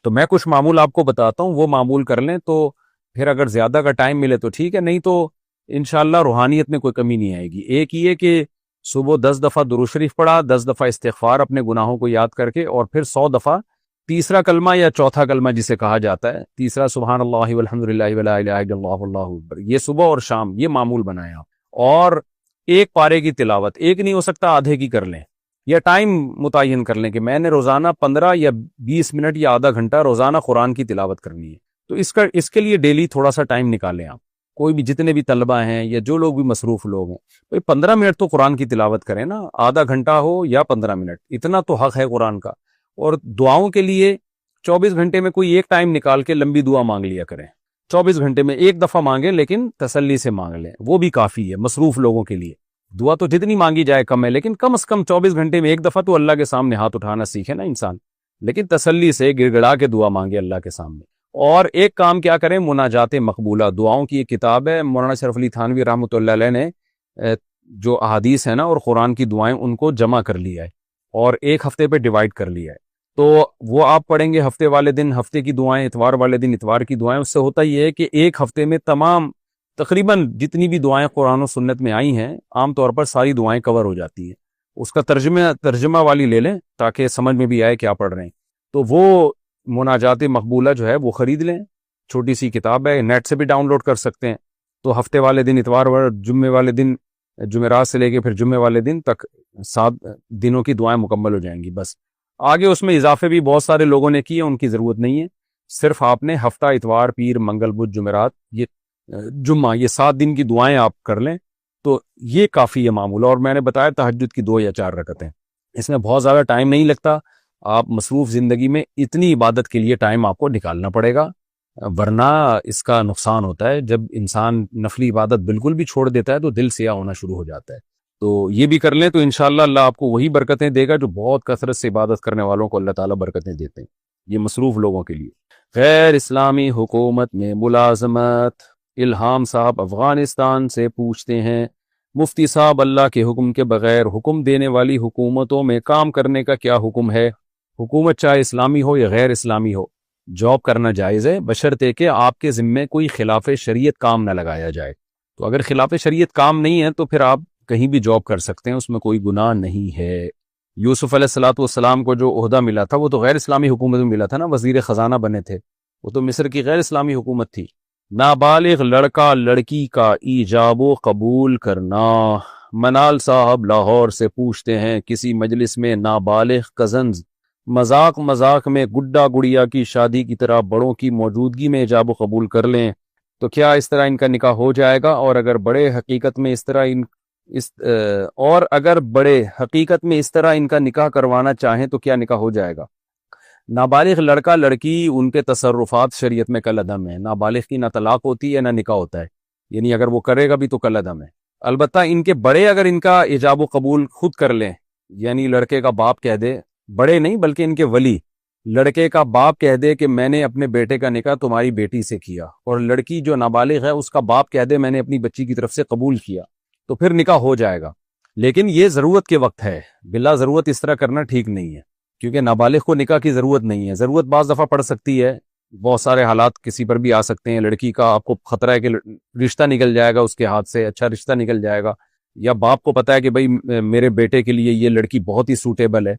تو میں کچھ معمول آپ کو بتاتا ہوں، وہ معمول کر لیں تو پھر اگر زیادہ کا ٹائم ملے تو ٹھیک ہے، نہیں تو انشاءاللہ روحانیت میں کوئی کمی نہیں آئے گی۔ ایک یہ کہ صبح 10 دفعہ درود شریف پڑھا، 10 دفعہ استغفار اپنے گناہوں کو یاد کر کے، اور پھر 100 دفعہ تیسرا کلمہ یا چوتھا کلمہ جسے کہا جاتا ہے، تیسرا سبحان اللہ والحمد للہ ولا الہ الا اللہ واللہ اکبر، یہ صبح اور شام یہ معمول بنائیں آپ۔ اور ایک پارے کی تلاوت، ایک نہیں ہو سکتا آدھے کی کر لیں، یا ٹائم متعین کر لیں کہ میں نے روزانہ 15 یا 20 منٹ یا آدھا گھنٹہ روزانہ قرآن کی تلاوت کرنی ہے، تو اس کے لیے ڈیلی تھوڑا سا ٹائم نکالیں آپ۔ کوئی بھی جتنے بھی طلبہ ہیں یا جو لوگ بھی مصروف لوگ ہیں، 15 منٹ تو قرآن کی تلاوت کریں نا، آدھا گھنٹہ ہو یا 15 منٹ، اتنا تو حق ہے قرآن کا۔ اور دعاؤں کے لیے 24 گھنٹے میں کوئی ایک ٹائم نکال کے لمبی دعا مانگ لیا کریں، 24 گھنٹے میں ایک دفعہ مانگیں لیکن تسلی سے مانگ لیں، وہ بھی کافی ہے مصروف لوگوں کے لیے۔ دعا تو جتنی مانگی جائے کم ہے، لیکن کم از کم 24 گھنٹے میں ایک دفعہ تو اللہ کے سامنے ہاتھ اٹھانا سیکھے نا انسان، لیکن تسلی سے گڑ گڑا کے دعا مانگے اللہ کے سامنے۔ اور ایک کام کیا کریں، مناجات مقبولہ دعاؤں کی ایک کتاب ہے، مولانا شرف علی تھانوی رحمۃ اللہ علیہ نے جو احادیث ہے نا اور قرآن کی دعائیں ان کو جمع کر لیا ہے اور ایک ہفتے پہ ڈیوائیڈ کر لیا ہے، تو وہ آپ پڑھیں گے ہفتے والے دن ہفتے کی دعائیں، اتوار والے دن اتوار کی دعائیں۔ اس سے ہوتا یہ ہے کہ ایک ہفتے میں تمام تقریباً جتنی بھی دعائیں قرآن و سنت میں آئی ہیں، عام طور پر ساری دعائیں کور ہو جاتی ہیں۔ اس کا ترجمہ والی لے لیں تاکہ سمجھ میں بھی آئے کیا پڑھ رہے ہیں، تو وہ مناجات مقبولہ جو ہے وہ خرید لیں، چھوٹی سی کتاب ہے، نیٹ سے بھی ڈاؤن لوڈ کر سکتے ہیں۔ تو ہفتے والے دن اتوار جمعے والے دن، جمعرات سے لے کے پھر جمعے والے دن تک 7 دنوں کی دعائیں مکمل ہو جائیں گی۔ بس آگے اس میں اضافے بھی بہت سارے لوگوں نے کیے، ان کی ضرورت نہیں ہے، صرف آپ نے ہفتہ اتوار پیر منگل بدھ جمعرات یہ جمعہ یہ 7 دن کی دعائیں آپ کر لیں تو یہ کافی ہے معمول۔ اور میں نے بتایا تہجد کی 2 یا 4 رکعتیں، اس میں بہت زیادہ ٹائم نہیں لگتا، آپ مصروف زندگی میں اتنی عبادت کے لیے ٹائم آپ کو نکالنا پڑے گا، ورنہ اس کا نقصان ہوتا ہے۔ جب انسان نفلی عبادت بالکل بھی چھوڑ دیتا ہے تو دل سیاہ ہونا شروع ہو جاتا ہے۔ تو یہ بھی کر لیں تو انشاءاللہ اللہ آپ کو وہی برکتیں دے گا جو بہت کثرت سے عبادت کرنے والوں کو اللہ تعالیٰ برکتیں دیتے ہیں۔ یہ مصروف لوگوں کے لیے۔ غیر اسلامی حکومت میں ملازمت، الہام صاحب افغانستان سے پوچھتے ہیں، مفتی صاحب اللہ کے حکم کے بغیر حکم دینے والی حکومتوں میں کام کرنے کا کیا حکم ہے؟ حکومت چاہے اسلامی ہو یا غیر اسلامی ہو، جاب کرنا جائز ہے بشرطے کہ آپ کے ذمے کوئی خلاف شریعت کام نہ لگایا جائے۔ تو اگر خلاف شریعت کام نہیں ہے تو پھر آپ کہیں بھی جاب کر سکتے ہیں، اس میں کوئی گناہ نہیں ہے۔ یوسف علیہ الصلوۃ والسلام کو جو عہدہ ملا تھا وہ تو غیر اسلامی حکومت میں ملا تھا نا، وزیر خزانہ بنے تھے، وہ تو مصر کی غیر اسلامی حکومت تھی۔ نابالغ لڑکا لڑکی کا ایجاب و قبول کرنا۔ منال صاحب لاہور سے پوچھتے ہیں، کسی مجلس میں نابالغ کزنز مذاق میں گڈا گڑیا کی شادی کی طرح بڑوں کی موجودگی میں ایجاب و قبول کر لیں تو کیا اس طرح ان کا نکاح ہو جائے گا؟ اور اگر بڑے حقیقت میں اس طرح ان کا نکاح کروانا چاہیں تو کیا نکاح ہو جائے گا؟ نابالغ لڑکا لڑکی ان کے تصرفات شریعت میں کل عدم ہے، نابالغ کی نہ طلاق ہوتی ہے نہ نکاح ہوتا ہے، یعنی اگر وہ کرے گا بھی تو کل عدم ہے۔ البتہ ان کے بڑے اگر ان کا ایجاب و قبول خود کر لیں، یعنی لڑکے کا باپ کہہ دے، بڑے نہیں بلکہ ان کے ولی، لڑکے کا باپ کہہ دے کہ میں نے اپنے بیٹے کا نکاح تمہاری بیٹی سے کیا، اور لڑکی جو نابالغ ہے اس کا باپ کہہ دے میں نے اپنی بچی کی طرف سے قبول کیا، تو پھر نکاح ہو جائے گا۔ لیکن یہ ضرورت کے وقت ہے، بلا ضرورت اس طرح کرنا ٹھیک نہیں ہے، کیونکہ نابالغ کو نکاح کی ضرورت نہیں ہے۔ ضرورت بعض دفعہ پڑ سکتی ہے، بہت سارے حالات کسی پر بھی آ سکتے ہیں، لڑکی کا آپ کو خطرہ ہے کہ رشتہ نکل جائے گا اس کے ہاتھ سے، اچھا رشتہ نکل جائے گا، یا باپ کو پتا ہے کہ بھائی میرے بیٹے کے لیے یہ لڑکی بہت ہی سوٹیبل ہے،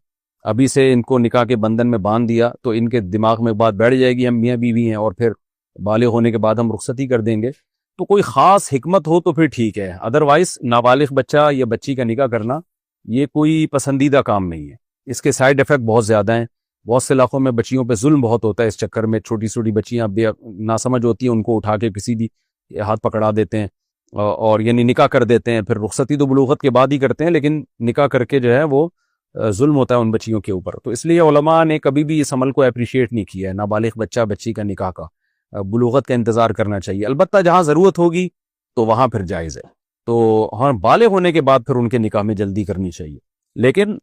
ابھی سے ان کو نکاح کے بندھن میں باندھ دیا تو ان کے دماغ میں بات بیٹھ جائے گی ہم میاں بیوی ہیں اور پھر بالغ ہونے کے بعد ہم رخصتی کر دیں گے، تو کوئی خاص حکمت ہو تو پھر ٹھیک ہے، ادروائز نابالغ بچہ یا بچی کا نکاح کرنا یہ کوئی پسندیدہ کام نہیں ہے۔ اس کے سائیڈ ایفیکٹ بہت زیادہ ہیں، بہت سے علاقوں میں بچیوں پہ ظلم بہت ہوتا ہے، اس چکر میں چھوٹی چھوٹی بچیاں بے ناسمجھ ہوتی ہیں، ان کو اٹھا کے کسی بھی ہاتھ پکڑا دیتے ہیں اور یعنی نکاح کر دیتے ہیں، پھر رخصتی تو بلوغت کے بعد ہی کرتے ہیں، لیکن نکاح کر کے جو ہے وہ ظلم ہوتا ہے ان بچیوں کے اوپر۔ تو اس لیے علماء نے کبھی بھی اس عمل کو اپریشیٹ نہیں کیا ہے، نابالغ بچہ بچی کا نکاح کا، بلوغت کا انتظار کرنا چاہیے۔ البتہ جہاں ضرورت ہوگی تو وہاں پھر جائز ہے، تو ہاں بالغ ہونے کے بعد پھر ان کے نکاح میں جلدی کرنی چاہیے۔ لیکن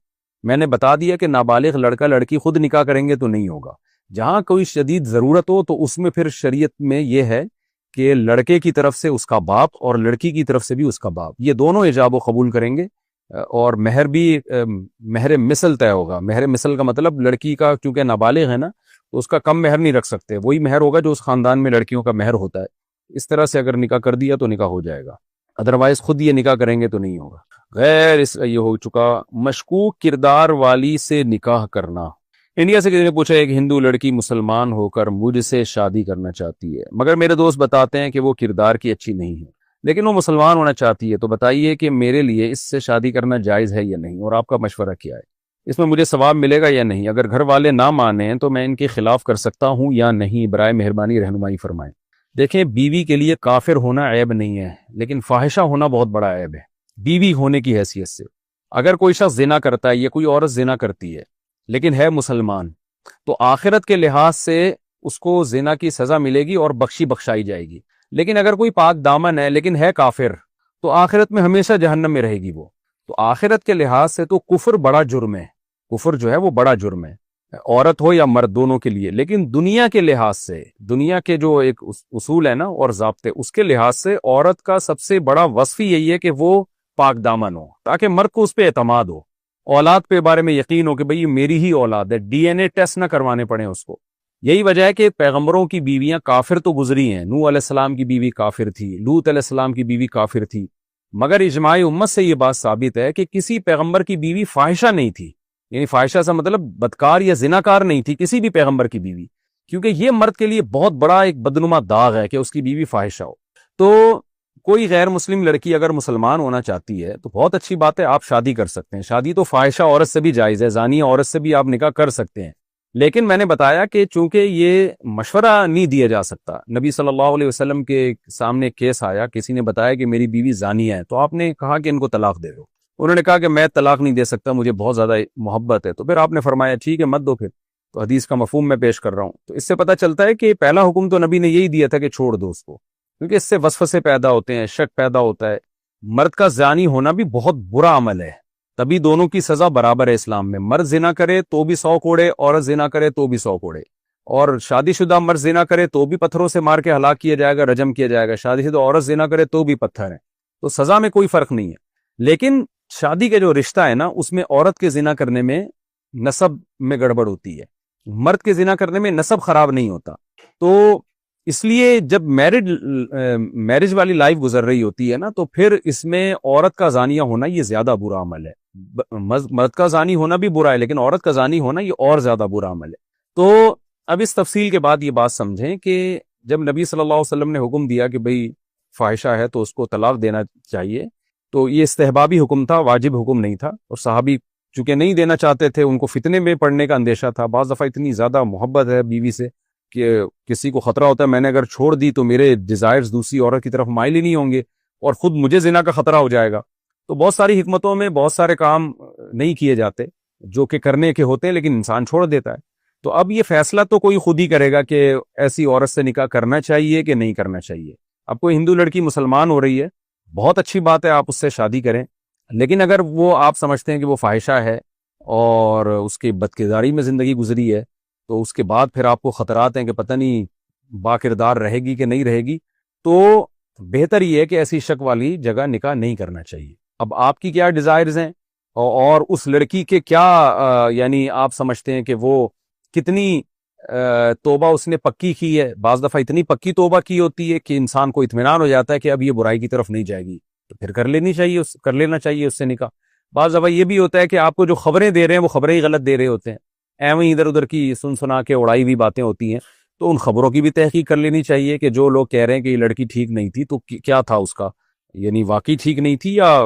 میں نے بتا دیا کہ نابالغ لڑکا لڑکی خود نکاح کریں گے تو نہیں ہوگا، جہاں کوئی شدید ضرورت ہو تو اس میں پھر شریعت میں یہ ہے کہ لڑکے کی طرف سے اس کا باپ اور لڑکی کی طرف سے بھی اس کا باپ، یہ دونوں ایجاب و قبول کریں گے، اور مہر بھی مہر مثل طے ہوگا۔ مہر مثل کا مطلب لڑکی کا چونکہ نابالغ ہے نا، تو اس کا کم مہر نہیں رکھ سکتے، وہی مہر ہوگا جو اس خاندان میں لڑکیوں کا مہر ہوتا ہے. اس طرح سے اگر نکاح کر دیا تو نکاح ہو جائے گا، ادروائز خود یہ نکاح کریں گے تو نہیں ہوگا. غیر اس یہ ہو چکا. مشکوک کردار والی سے نکاح کرنا. انڈیا سے کسی نے پوچھا ایک ہندو لڑکی مسلمان ہو کر مجھ سے شادی کرنا چاہتی ہے، مگر میرے دوست بتاتے ہیں کہ وہ کردار کی اچھی نہیں ہے، لیکن وہ مسلمان ہونا چاہتی ہے، تو بتائیے کہ میرے لیے اس سے شادی کرنا جائز ہے یا نہیں، اور آپ کا مشورہ کیا ہے؟ اس میں مجھے ثواب ملے گا یا نہیں؟ اگر گھر والے نہ مانیں تو میں ان کے خلاف کر سکتا ہوں یا نہیں؟ برائے مہربانی رہنمائی فرمائیں. دیکھیں، بیوی کے لیے کافر ہونا عیب نہیں ہے، لیکن فاحشہ ہونا بہت بڑا عیب ہے بیوی ہونے کی حیثیت سے. اگر کوئی شخص زنا کرتا ہے یا کوئی عورت زنا کرتی ہے لیکن ہے مسلمان، تو آخرت کے لحاظ سے اس کو زنا کی سزا ملے گی اور بخشائی جائے گی. لیکن اگر کوئی پاک دامن ہے لیکن ہے کافر، تو آخرت میں ہمیشہ جہنم میں رہے گی وہ. تو آخرت کے لحاظ سے تو کفر بڑا جرم ہے، کفر جو ہے وہ بڑا جرم ہے، عورت ہو یا مرد دونوں کے لیے. لیکن دنیا کے لحاظ سے، دنیا کے جو ایک اصول ہے نا اور ضابطے، اس کے لحاظ سے عورت کا سب سے بڑا وصف یہی ہے کہ وہ پاک دامن ہو، تاکہ مرد کو اس پہ اعتماد ہو، اولاد پہ بارے میں یقین ہو کہ بھئی یہ میری ہی اولاد ہے، ڈی این اے ٹیسٹ نہ کروانے پڑے اس کو. یہی وجہ ہے کہ پیغمبروں کی بیویاں کافر تو گزری ہیں. نوح علیہ السلام کی بیوی کافر تھی، لوط علیہ السلام کی بیوی کافر تھی، مگر اجماع امت سے یہ بات ثابت ہے کہ کسی پیغمبر کی بیوی فاحشہ نہیں تھی. یعنی فاحشہ سے مطلب بدکار یا زناکار نہیں تھی کسی بھی پیغمبر کی بیوی، کیونکہ یہ مرد کے لیے بہت بڑا ایک بدنما داغ ہے کہ اس کی بیوی فاحشہ ہو. تو کوئی غیر مسلم لڑکی اگر مسلمان ہونا چاہتی ہے تو بہت اچھی بات ہے، آپ شادی کر سکتے ہیں. شادی تو فاحشہ عورت سے بھی جائز ہے، زانی عورت سے بھی آپ نکاح کر سکتے ہیں. لیکن میں نے بتایا کہ چونکہ یہ مشورہ نہیں دیا جا سکتا، نبی صلی اللہ علیہ وسلم کے سامنے کیس آیا، کسی نے بتایا کہ میری بیوی زانی ہے، تو آپ نے کہا کہ ان کو طلاق دے دو. انہوں نے کہا کہ میں طلاق نہیں دے سکتا، مجھے بہت زیادہ محبت ہے. تو پھر آپ نے فرمایا ٹھیک ہے مت دو پھر. تو حدیث کا مفہوم میں پیش کر رہا ہوں. تو اس سے پتہ چلتا ہے کہ پہلا حکم تو نبی نے یہی دیا تھا کہ چھوڑ دو اس کو، کیونکہ اس سے وسوسے پیدا ہوتے ہیں، شک پیدا ہوتا ہے. مرد کا زانی ہونا بھی بہت برا عمل ہے، تبھی دونوں کی سزا برابر ہے اسلام میں. مرد زنا کرے تو بھی 100 کوڑے، عورت زنا کرے تو بھی 100 کوڑے. اور شادی شدہ مرد زنا کرے تو بھی پتھروں سے مار کے ہلاک کیا جائے گا، رجم کیا جائے گا. شادی شدہ عورت زنا کرے تو بھی پتھر ہے. تو سزا میں کوئی فرق نہیں ہے. لیکن شادی کے جو رشتہ ہے نا، اس میں عورت کے زنا کرنے میں نسب میں گڑبڑ ہوتی ہے، مرد کے زنا کرنے میں نسب خراب نہیں ہوتا. تو اس لیے جب میرج والی لائف گزر رہی ہوتی ہے نا، تو پھر اس میں عورت کا زانیہ ہونا یہ زیادہ برا عمل ہے. مرد کا زانی ہونا بھی برا ہے، لیکن عورت کا زانی ہونا یہ اور زیادہ برا عمل ہے. تو اب اس تفصیل کے بعد یہ بات سمجھیں کہ جب نبی صلی اللہ علیہ وسلم نے حکم دیا کہ بھئی فاحشہ ہے تو اس کو طلاق دینا چاہیے، تو یہ استحبابی حکم تھا، واجب حکم نہیں تھا. اور صحابی چونکہ نہیں دینا چاہتے تھے، ان کو فتنے میں پڑنے کا اندیشہ تھا. بعض دفعہ اتنی زیادہ محبت ہے بیوی سے کہ کسی کو خطرہ ہوتا ہے میں نے اگر چھوڑ دی تو میرے ڈیزائرز دوسری عورت کی طرف مائل ہی نہیں ہوں گے اور خود مجھے زنا کا خطرہ ہو جائے گا. تو بہت ساری حکمتوں میں بہت سارے کام نہیں کیے جاتے جو کہ کرنے کے ہوتے ہیں، لیکن انسان چھوڑ دیتا ہے. تو اب یہ فیصلہ تو کوئی خود ہی کرے گا کہ ایسی عورت سے نکاح کرنا چاہیے کہ نہیں کرنا چاہیے. اب کوئی ہندو لڑکی مسلمان ہو رہی ہے، بہت اچھی بات ہے، آپ اس سے شادی کریں. لیکن اگر وہ آپ سمجھتے ہیں کہ وہ فاحشہ ہے اور اس کی بدکرداری میں زندگی گزری ہے، تو اس کے بعد پھر آپ کو خطرات ہیں کہ پتہ نہیں باکردار رہے گی کہ نہیں رہے گی، تو بہتر یہ ہے کہ ایسی شک والی جگہ نکاح نہیں کرنا چاہیے. اب آپ کی کیا ڈیزائرز ہیں اور اس لڑکی کے کیا یعنی آپ سمجھتے ہیں کہ وہ کتنی توبہ اس نے پکی کی ہے. بعض دفعہ اتنی پکی توبہ کی ہوتی ہے کہ انسان کو اطمینان ہو جاتا ہے کہ اب یہ برائی کی طرف نہیں جائے گی، تو پھر کر لینا چاہیے اس سے نکاح. بعض دفعہ یہ بھی ہوتا ہے کہ آپ کو جو خبریں دے رہے ہیں وہ خبریں ہی غلط دے رہے ہوتے ہیں، ایویں ادھر ادھر کی سنا کے اڑائی ہوئی باتیں ہوتی ہیں. تو ان خبروں کی بھی تحقیق کر لینی چاہیے کہ جو لوگ کہہ رہے ہیں کہ یہ لڑکی ٹھیک نہیں تھی تو کیا تھا اس کا، یعنی واقعی ٹھیک نہیں تھی یا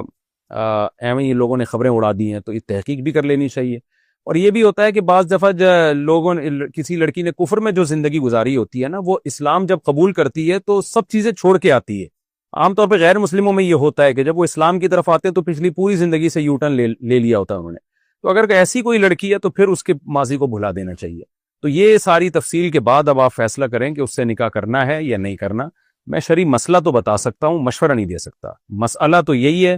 ایویں یہ لوگوں نے خبریں اڑا دی ہیں. تو یہ تحقیق بھی کر لینی چاہیے. اور یہ بھی ہوتا ہے کہ بعض دفعہ لوگوں نے کسی لڑکی نے کفر میں جو زندگی گزاری ہوتی ہے نا، وہ اسلام جب قبول کرتی ہے تو سب چیزیں چھوڑ کے آتی ہے. عام طور پہ غیر مسلموں میں یہ ہوتا ہے کہ جب وہ اسلام کی طرف آتے ہیں تو پچھلی پوری زندگی سے یو ٹرن لے لیا ہوتا ہے انہوں نے. تو اگر ایسی کوئی لڑکی ہے تو پھر اس کے ماضی کو بھلا دینا چاہیے. تو یہ ساری تفصیل کے بعد اب آپ فیصلہ کریں کہ اس سے نکاح کرنا ہے یا نہیں کرنا. میں شرعی مسئلہ تو بتا سکتا ہوں، مشورہ نہیں دے سکتا. مسئلہ تو یہی ہے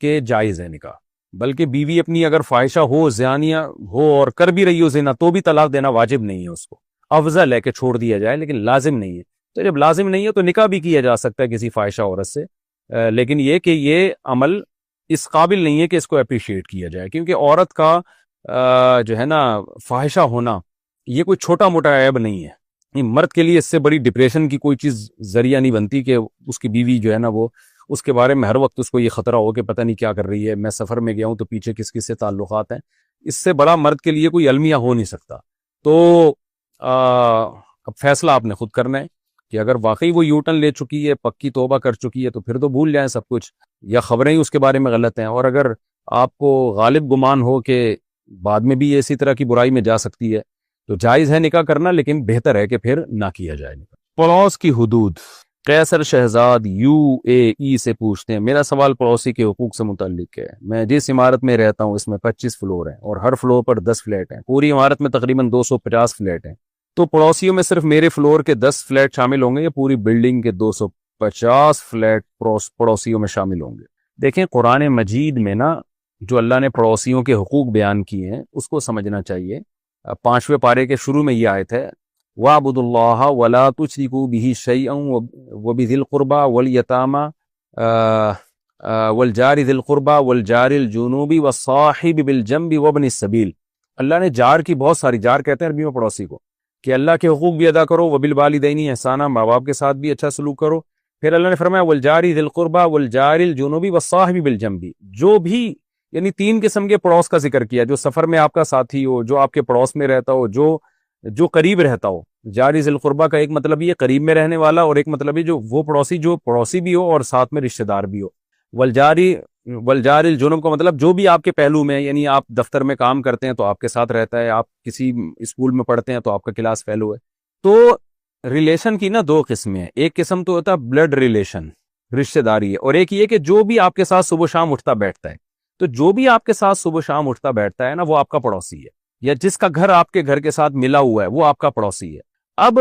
کہ جائز ہے نکاح، بلکہ بیوی اپنی اگر فاحشہ ہو، زانیہ ہو اور کر بھی رہی ہو زنا، تو بھی طلاق دینا واجب نہیں ہے اس کو. افضل ہے کہ چھوڑ دیا جائے، لیکن لازم نہیں ہے. تو جب لازم نہیں ہے تو نکاح بھی کیا جا سکتا ہے کسی فاحشہ عورت سے، لیکن یہ کہ یہ عمل اس قابل نہیں ہے کہ اس کو اپریشیٹ کیا جائے، کیونکہ عورت کا جو ہے نا فاحشہ ہونا یہ کوئی چھوٹا موٹا عیب نہیں ہے. مرد کے لیے اس سے بڑی ڈپریشن کی کوئی چیز ذریعہ نہیں بنتی کہ اس کی بیوی جو ہے نا وہ اس کے بارے میں ہر وقت اس کو یہ خطرہ ہو کہ پتہ نہیں کیا کر رہی ہے, میں سفر میں گیا ہوں تو پیچھے کس کس سے تعلقات ہیں. اس سے بڑا مرد کے لیے کوئی المیہ ہو نہیں سکتا. تو اب فیصلہ آپ نے خود کرنا ہے کہ اگر واقعی وہ یو ٹرن لے چکی ہے, پکی توبہ کر چکی ہے, تو پھر تو بھول جائیں سب کچھ, یا خبریں ہی اس کے بارے میں غلط ہیں. اور اگر آپ کو غالب گمان ہو کہ بعد میں بھی اسی طرح کی برائی میں جا سکتی ہے تو جائز ہے نکاح کرنا, لیکن بہتر ہے کہ پھر نہ کیا جائے نکاح. پڑوس کی حدود. قیصر شہزاد UAE سے پوچھتے ہیں, میرا سوال پڑوسی کے حقوق سے متعلق ہے. میں جس عمارت میں رہتا ہوں اس میں 25 فلور ہیں اور ہر فلور پر 10 فلیٹ ہیں. پوری عمارت میں تقریباً 250 فلیٹ ہیں. تو پڑوسیوں میں صرف میرے فلور کے 10 فلیٹ شامل ہوں گے یا پوری بلڈنگ کے 250 فلیٹ پڑوسیوں میں شامل ہوں گے؟ دیکھیں, قرآن مجید میں نا جو اللہ نے پڑوسیوں کے حقوق بیان کیے ہیں اس کو سمجھنا چاہیے. 5ویں پارے کے شروع میں یہ آیت ہے, وَاعْبُدُوا اللَّهَ وَلَا تُشْرِكُوا بِهِ شَيْئًا وَبِذِي الْقُرْبَى وَالْيَتَامَى وَالْجَارِ ذِي الْقُرْبَى وَالْجَارِ الْجُنُوبِ وَالصَّاحِبِ بِالْجَنبِ وَابْنِ السَّبِيلِ. اللہ نے جار کی بہت ساری, جار کہتے ہیں عربی میں پڑوسی کو, کہ اللہ کے حقوق بھی ادا کرو, وَبِالْوَالِدَيْنِ احسانًا, ماں باپ کے ساتھ بھی اچھا سلوک کرو. پھر اللہ نے فرمایا وَالْجَارِ ذِي الْقُرْبَى وَالْجَارِ الْجُنُوبِ وَالصَّاحِبِ بِالْجَنبِ. جو بھی یعنی 3 قسم کے پڑوس کا ذکر کیا, جو سفر میں آپ کا ساتھی ہو, جو آپ کے پڑوس میں رہتا ہو, جو قریب رہتا ہو. جاری ذی القربہ کا ایک مطلب یہ قریب میں رہنے والا, اور ایک مطلب یہ جو پڑوسی بھی ہو اور ساتھ میں رشتہ دار بھی ہو. والجار الجنوب کا مطلب جو بھی آپ کے پہلو میں, یعنی آپ دفتر میں کام کرتے ہیں تو آپ کے ساتھ رہتا ہے, آپ کسی اسکول میں پڑھتے ہیں تو آپ کا کلاس فیلو ہے. تو ریلیشن کی نا 2 قسمیں ہیں. ایک قسم تو ہوتا ہے بلڈ ریلیشن, رشتہ داری ہے, اور ایک یہ کہ جو بھی آپ کے ساتھ صبح شام اٹھتا بیٹھتا ہے. تو جو بھی آپ کے ساتھ صبح شام اٹھتا بیٹھتا ہے نا وہ آپ کا پڑوسی ہے, یا جس کا گھر آپ کے گھر کے ساتھ ملا ہوا ہے وہ آپ کا پڑوسی ہے. اب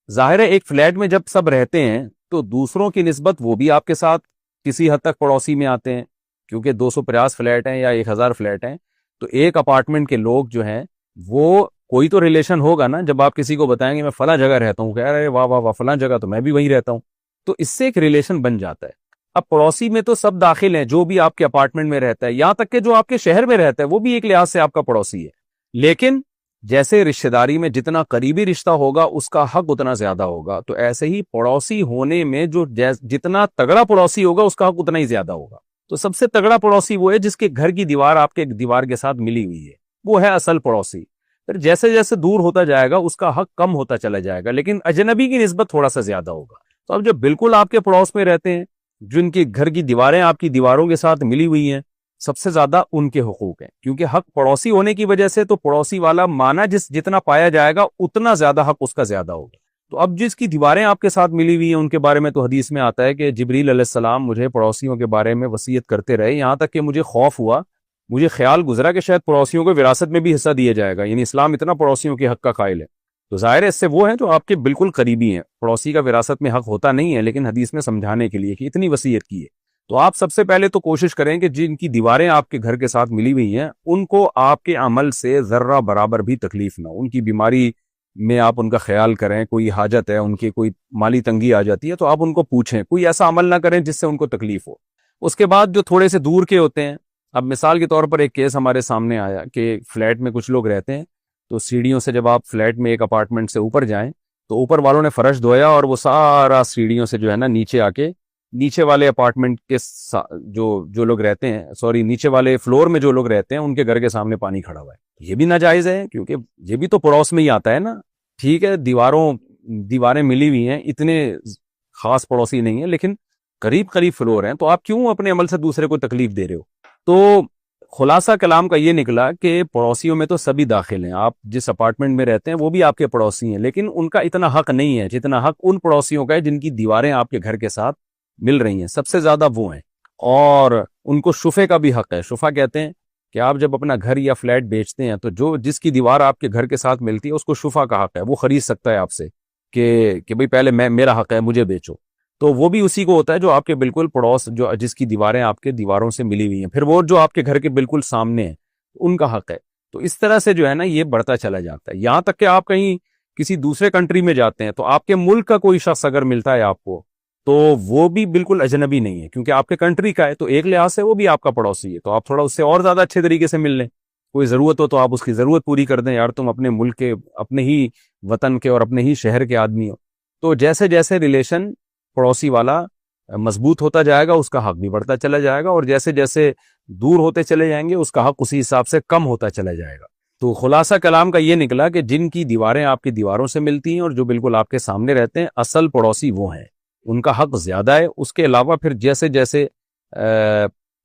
ظاہر ہے ایک فلیٹ میں جب سب رہتے ہیں تو دوسروں کی نسبت وہ بھی آپ کے ساتھ کسی حد تک پڑوسی میں آتے ہیں, کیونکہ 250 فلیٹ ہیں یا 1000 فلیٹ ہیں. تو ایک اپارٹمنٹ کے لوگ جو ہیں وہ کوئی تو ریلیشن ہوگا نا. جب آپ کسی کو بتائیں گے میں فلاں جگہ رہتا ہوں, کہہ رہے واہ واہ واہ فلاں جگہ تو میں بھی وہیں رہتا ہوں, تو اس سے ایک ریلیشن بن جاتا ہے. اب پڑوسی میں تو سب داخل ہیں, جو بھی آپ کے اپارٹمنٹ میں رہتا ہے, یہاں تک کہ جو آپ کے شہر میں رہتا ہے وہ بھی ایک لحاظ سے آپ کا پڑوسی ہے. لیکن جیسے رشتہ داری میں جتنا قریبی رشتہ ہوگا اس کا حق اتنا زیادہ ہوگا, تو ایسے ہی پڑوسی ہونے میں جو جتنا تگڑا پڑوسی ہوگا اس کا حق اتنا ہی زیادہ ہوگا. تو سب سے تگڑا پڑوسی وہ ہے جس کے گھر کی دیوار آپ کے دیوار کے ساتھ ملی ہوئی ہے, وہ ہے اصل پڑوسی. پھر جیسے جیسے دور ہوتا جائے گا اس کا حق کم ہوتا چلا جائے گا, لیکن اجنبی کی نسبت تھوڑا سا زیادہ ہوگا. تو اب جو بالکل آپ کے پڑوس میں رہتے ہیں, جن کے گھر کی دیواریں آپ کی دیواروں کے ساتھ ملی ہوئی ہیں, سب سے زیادہ ان کے حقوق ہیں, کیونکہ حق پڑوسی ہونے کی وجہ سے تو پڑوسی والا مانا جتنا پایا جائے گا اتنا زیادہ حق اس کا زیادہ ہوگا. تو اب جس کی دیواریں آپ کے ساتھ ملی ہوئی ہیں ان کے بارے میں تو حدیث میں آتا ہے کہ جبریل علیہ السلام مجھے پڑوسیوں کے بارے میں وصیت کرتے رہے, یہاں تک کہ مجھے خوف ہوا, مجھے خیال گزرا کہ شاید پڑوسیوں کو وراثت میں بھی حصہ دیا جائے گا. یعنی اسلام اتنا پڑوسیوں کے حق کا قائل ہے. تو ظاہر ہے اس سے وہ ہیں جو آپ کے بالکل قریبی ہیں, پڑوسی کا وراثت میں حق ہوتا نہیں ہے, لیکن حدیث میں سمجھانے کے لیے کہ اتنی وصیت کی ہے. تو آپ سب سے پہلے تو کوشش کریں کہ جن کی دیواریں آپ کے گھر کے ساتھ ملی ہوئی ہیں ان کو آپ کے عمل سے ذرہ برابر بھی تکلیف نہ ہو. ان کی بیماری میں آپ ان کا خیال کریں, کوئی حاجت ہے, ان کی کوئی مالی تنگی آ جاتی ہے تو آپ ان کو پوچھیں, کوئی ایسا عمل نہ کریں جس سے ان کو تکلیف ہو. اس کے بعد جو تھوڑے سے دور کے ہوتے ہیں, اب مثال کے طور پر ایک کیس ہمارے سامنے آیا کہ فلیٹ میں کچھ لوگ رہتے ہیں, تو سیڑھیوں سے جب آپ فلیٹ میں ایک اپارٹمنٹ سے اوپر جائیں تو اوپر والوں نے فرش دھویا اور وہ سارا سیڑھیوں سے جو ہے نا نیچے آ کے نیچے والے اپارٹمنٹ کے جو لوگ رہتے ہیں نیچے والے فلور میں جو لوگ رہتے ہیں ان کے گھر کے سامنے پانی کھڑا ہوا ہے. یہ بھی ناجائز ہے کیونکہ یہ بھی تو پڑوس میں ہی آتا ہے نا. ٹھیک ہے دیواریں ملی ہوئی ہیں, اتنے خاص پڑوسی نہیں ہیں, لیکن قریب فلور ہیں, تو آپ کیوں اپنے عمل سے دوسرے کو تکلیف دے رہے ہو؟ تو خلاصہ کلام کا یہ نکلا کہ پڑوسیوں میں تو سبھی داخل ہیں, آپ جس اپارٹمنٹ میں رہتے ہیں وہ بھی آپ کے پڑوسی ہیں, لیکن ان کا اتنا حق نہیں ہے جتنا حق ان پڑوسیوں کا ہے جن کی دیواریں آپ کے گھر کے ساتھ مل رہی ہیں. سب سے زیادہ وہ ہیں, اور ان کو شفے کا بھی حق ہے. شفا کہتے ہیں کہ آپ جب اپنا گھر یا فلیٹ بیچتے ہیں تو جس کی دیوار آپ کے گھر کے ساتھ ملتی ہے اس کو شفا کا حق ہے, وہ خرید سکتا ہے آپ سے کہ بھئی پہلے میرا حق ہے مجھے بیچو. تو وہ بھی اسی کو ہوتا ہے جو آپ کے بالکل پڑوس, جس کی دیواریں آپ کے دیواروں سے ملی ہوئی ہیں, پھر وہ جو آپ کے گھر کے بالکل سامنے ہیں ان کا حق ہے. تو اس طرح سے جو ہے نا یہ بڑھتا چلا جاتا ہے, یہاں تک کہ آپ کہیں کسی دوسرے کنٹری میں جاتے ہیں تو آپ کے ملک کا کوئی شخص اگر ملتا ہے آپ کو تو وہ بھی بالکل اجنبی نہیں ہے, کیونکہ آپ کے کنٹری کا ہے, تو ایک لحاظ سے وہ بھی آپ کا پڑوسی ہے, تو آپ تھوڑا اس سے اور زیادہ اچھے طریقے سے مل لیں. کوئی ضرورت ہو تو آپ اس کی ضرورت پوری کر دیں، یار تم اپنے ملک کے، اپنے ہی وطن کے اور اپنے ہی شہر کے آدمی ہو۔ تو جیسے جیسے ریلیشن پڑوسی والا مضبوط ہوتا جائے گا، اس کا حق بھی بڑھتا چلا جائے گا، اور جیسے جیسے دور ہوتے چلے جائیں گے اس کا حق اسی حساب سے کم ہوتا چلا جائے گا۔ تو خلاصہ کلام کا یہ نکلا کہ جن کی دیواریں آپ کی دیواروں سے ملتی ہیں اور جو بالکل آپ کے سامنے رہتے ہیں، اصل پڑوسی وہ ہیں، ان کا حق زیادہ ہے۔ اس کے علاوہ پھر جیسے جیسے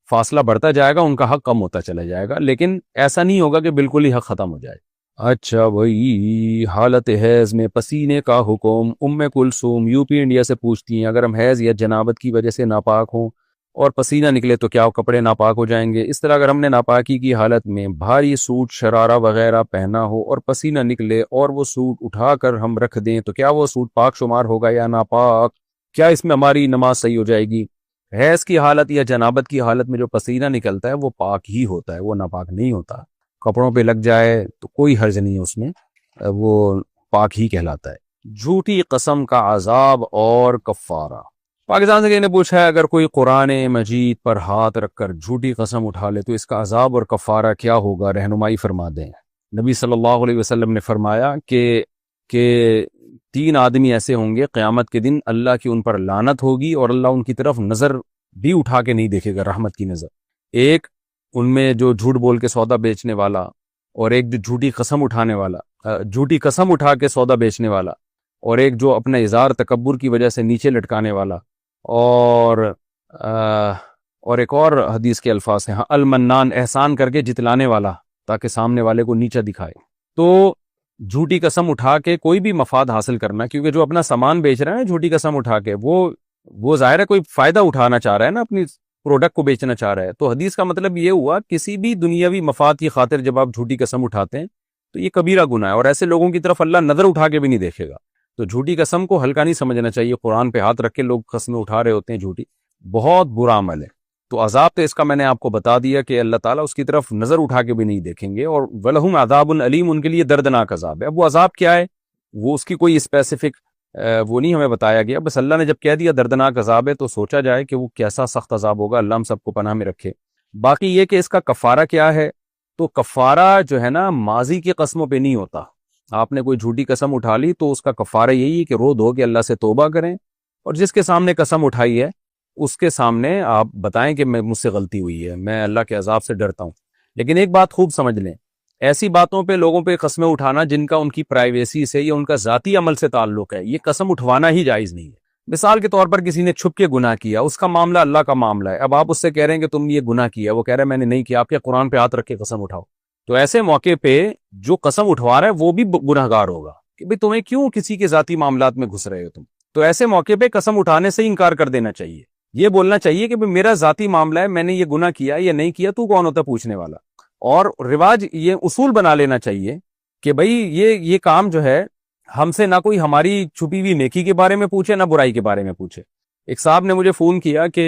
فاصلہ بڑھتا جائے گا ان کا حق کم ہوتا چلا جائے گا، لیکن ایسا نہیں ہوگا کہ بالکل ہی حق ختم ہو جائے۔ اچھا بھائی، حالت حیض میں پسینے کا حکم۔ ام کلثوم یو پی انڈیا سے پوچھتی ہیں، اگر ہم حیض یا جنابت کی وجہ سے ناپاک ہوں اور پسینہ نکلے تو کیا کپڑے ناپاک ہو جائیں گے؟ اس طرح اگر ہم نے ناپاکی کی حالت میں بھاری سوٹ شرارہ وغیرہ پہنا ہو اور پسینہ نکلے اور وہ سوٹ اٹھا کر ہم رکھ دیں تو کیا وہ سوٹ پاک شمار ہوگا یا ناپاک؟ کیا اس میں ہماری نماز صحیح ہو جائے گی؟ حیض کی حالت یا جنابت کی حالت میں جو پسینہ نکلتا ہے وہ پاک ہی ہوتا ہے، وہ ناپاک نہیں ہوتا۔ کپڑوں پہ لگ جائے تو کوئی حرج نہیں ہے اس میں، وہ پاک ہی کہلاتا ہے۔ جھوٹی قسم کا عذاب اور کفارہ۔ پاکستان سے کسی نے پوچھا ہے، اگر کوئی قرآن مجید پر ہاتھ رکھ کر جھوٹی قسم اٹھا لے تو اس کا عذاب اور کفارہ کیا ہوگا؟ رہنمائی فرما دیں۔ نبی صلی اللہ علیہ وسلم نے فرمایا کہ 3 آدمی ایسے ہوں گے قیامت کے دن اللہ کی ان پر لعنت ہوگی اور اللہ ان کی طرف نظر بھی اٹھا کے نہیں دیکھے گا، رحمت کی نظر۔ ایک ان میں جو جھوٹ بول کے سودا بیچنے والا، اور ایک جو جھوٹی قسم اٹھانے والا، جھوٹی قسم اٹھا کے سودا بیچنے والا، اور ایک جو اپنے اظہار تکبر کی وجہ سے نیچے لٹکانے والا، اور ایک اور حدیث کے الفاظ ہیں، المنان، احسان کر کے جتلانے والا تاکہ سامنے والے کو نیچا دکھائے۔ تو جھوٹی قسم اٹھا کے کوئی بھی مفاد حاصل کرنا، کیونکہ جو اپنا سامان بیچ رہا ہے نا جھوٹی قسم اٹھا کے، وہ ظاہر ہے کوئی فائدہ اٹھانا چاہ رہا ہے نا، اپنی پروڈکٹ کو بیچنا چاہ رہا ہے۔ تو حدیث کا مطلب یہ ہوا کسی بھی دنیاوی مفاد کی خاطر جب آپ جھوٹی قسم اٹھاتے ہیں تو یہ کبیرہ گناہ ہے، اور ایسے لوگوں کی طرف اللہ نظر اٹھا کے بھی نہیں دیکھے گا۔ تو جھوٹی قسم کو ہلکا نہیں سمجھنا چاہیے۔ قرآن پہ ہاتھ رکھ کے لوگ قسمیں اٹھا رہے ہوتے ہیں جھوٹی، بہت برا عمل ہے۔ تو عذاب تو اس کا میں نے آپ کو بتا دیا کہ اللہ تعالیٰ اس کی طرف نظر اٹھا کے بھی نہیں دیکھیں گے، اور وَلَهُمْ عَذَابٌ عَلِيمٌ، ان کے لیے دردناک عذاب ہے۔ اب وہ عذاب کیا ہے وہ اس کی کوئی اسپیسیفک وہ نہیں ہمیں بتایا گیا، بس اللہ نے جب کہہ دیا دردناک عذاب ہے تو سوچا جائے کہ وہ کیسا سخت عذاب ہوگا، اللہ ہم سب کو پناہ میں رکھے۔ باقی یہ کہ اس کا کفارہ کیا ہے، تو کفارہ جو ہے نا ماضی کی قسموں پہ نہیں ہوتا۔ آپ نے کوئی جھوٹی قسم اٹھا لی تو اس کا کفارہ یہی ہے کہ رو دھو کے اللہ سے توبہ کریں، اور جس کے سامنے قسم اٹھائی ہے اس کے سامنے آپ بتائیں کہ مجھ سے غلطی ہوئی ہے، میں اللہ کے عذاب سے ڈرتا ہوں۔ لیکن ایک بات خوب سمجھ لیں، ایسی باتوں پہ لوگوں پہ قسمیں اٹھانا جن کا ان کی پرائیویسی سے یا ان کا ذاتی عمل سے تعلق ہے، یہ قسم اٹھوانا ہی جائز نہیں ہے۔ مثال کے طور پر کسی نے چھپ کے گناہ کیا، اس کا معاملہ اللہ کا معاملہ ہے، اب آپ اس سے کہہ رہے ہیں کہ تم یہ گناہ کیا، وہ کہہ رہے ہیں میں نے نہیں کیا، آپ کے قرآن پہ ہاتھ رکھ کے قسم اٹھاؤ، تو ایسے موقع پہ جو قسم اٹھوا رہا ہے وہ بھی گناہ گار ہوگا کہ بھئی تمہیں کیوں کسی کے ذاتی معاملات میں گھس رہے ہو تم۔ تو ایسے موقع پہ قسم اٹھانے سے انکار کر دینا چاہیے، یہ بولنا چاہیے کہ میرا ذاتی معاملہ ہے، میں نے یہ گناہ کیا یا نہیں کیا، تو کون ہوتا پوچھنے والا۔ اور رواج یہ اصول بنا لینا چاہیے کہ بھئی یہ کام جو ہے ہم سے نہ کوئی ہماری چھپی ہوئی نیکی کے بارے میں پوچھے نہ برائی کے بارے میں پوچھے۔ ایک صاحب نے مجھے فون کیا کہ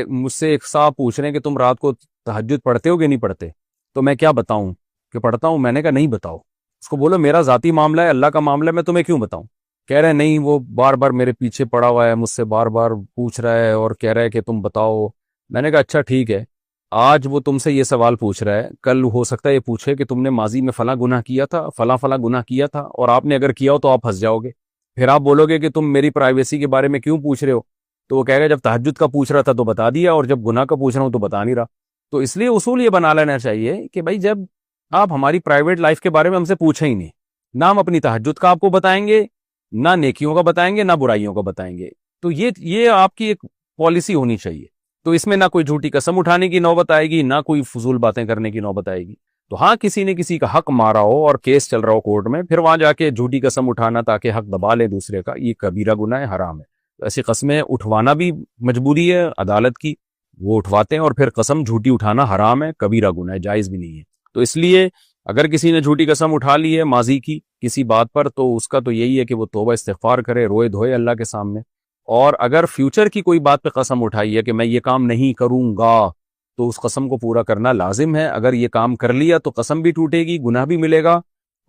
مجھ سے ایک صاحب پوچھ رہے ہیں کہ تم رات کو تہجد پڑھتے ہو کہ نہیں پڑھتے، تو میں کیا بتاؤں کہ پڑھتا ہوں۔ میں نے کہا نہیں بتاؤ، اس کو بولو میرا ذاتی معاملہ ہے، اللہ کا معاملہ ہے، میں تمہیں کیوں بتاؤں۔ کہہ رہے نہیں، وہ بار بار میرے پیچھے پڑا ہوا ہے، مجھ سے بار بار پوچھ رہا ہے اور کہہ رہا ہے کہ تم بتاؤ۔ میں نے کہا اچھا ٹھیک ہے، آج وہ تم سے یہ سوال پوچھ رہا ہے، کل ہو سکتا ہے یہ پوچھے کہ تم نے ماضی میں فلاں گناہ کیا تھا، فلاں گناہ کیا تھا، اور آپ نے اگر کیا ہو تو آپ ہنس جاؤ گے، پھر آپ بولو گے کہ تم میری پرائیویسی کے بارے میں کیوں پوچھ رہے ہو، تو وہ کہے گا جب تہجد کا پوچھ رہا تھا تو بتا دیا، اور جب گناہ کا پوچھ رہا ہوں تو بتا نہیں رہا۔ تو اس لیے اصول یہ بنا لینا چاہیے کہ بھائی جب آپ ہماری پرائیویٹ لائف کے بارے میں ہم سے پوچھیں ہی نہیں، نہ ہم اپنی تہجد کا آپ کو بتائیں گے، نہ نیکیوں کا بتائیں گے، نہ برائیوں کا بتائیں گے۔ تو یہ آپ کی ایک پالیسی ہونی چاہیے۔ تو اس میں نہ کوئی جھوٹی قسم اٹھانے کی نوبت آئے گی، نہ کوئی فضول باتیں کرنے کی نوبت آئے گی۔ تو ہاں کسی نے کسی کا حق مارا ہو اور کیس چل رہا ہو کورٹ میں، پھر وہاں جا کے جھوٹی قسم اٹھانا تاکہ حق دبا لے دوسرے کا، یہ کبیرہ گناہ ہے، حرام ہے۔ ایسی قسمیں اٹھوانا بھی مجبوری ہے عدالت کی، وہ اٹھواتے ہیں، اور پھر قسم جھوٹی اٹھانا حرام ہے، کبیرہ گناہ ہے، جائز بھی نہیں ہے۔ تو اس لیے اگر کسی نے جھوٹی قسم اٹھا لی ہے ماضی کی کسی بات پر، تو اس کا تو یہی ہے کہ وہ توبہ استغفار کرے، روئے دھوئے اللہ کے سامنے۔ اور اگر فیوچر کی کوئی بات پہ قسم اٹھائی ہے کہ میں یہ کام نہیں کروں گا، تو اس قسم کو پورا کرنا لازم ہے۔ اگر یہ کام کر لیا تو قسم بھی ٹوٹے گی، گناہ بھی ملے گا،